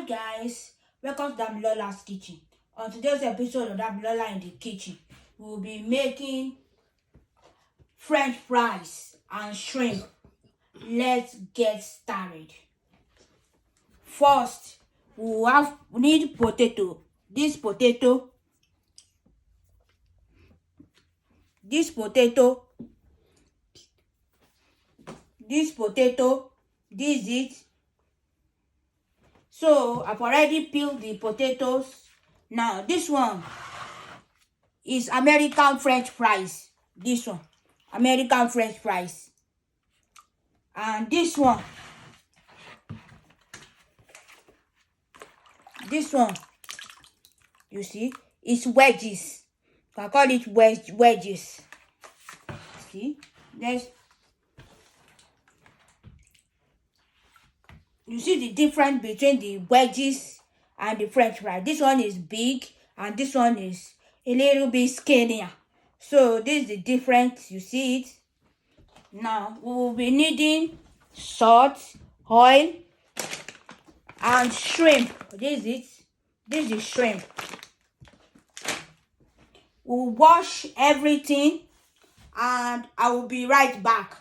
guys, welcome to Damilola's kitchen. On today's episode of Damilola in the kitchen, we will be making French fries and shrimp. Let's get started. First, we need potato. This potato, this it. So I've already peeled the potatoes. Now this one is American French fries. This one, American French fries. And this one, you see, is wedges. You can call it wedges. See, you see the difference between the wedges and the French fry. This one is big and this one is a little bit skinnier. So this is the difference. You see it. Now we will be needing salt, oil, and shrimp. This is shrimp. We'll wash everything and I will be right back.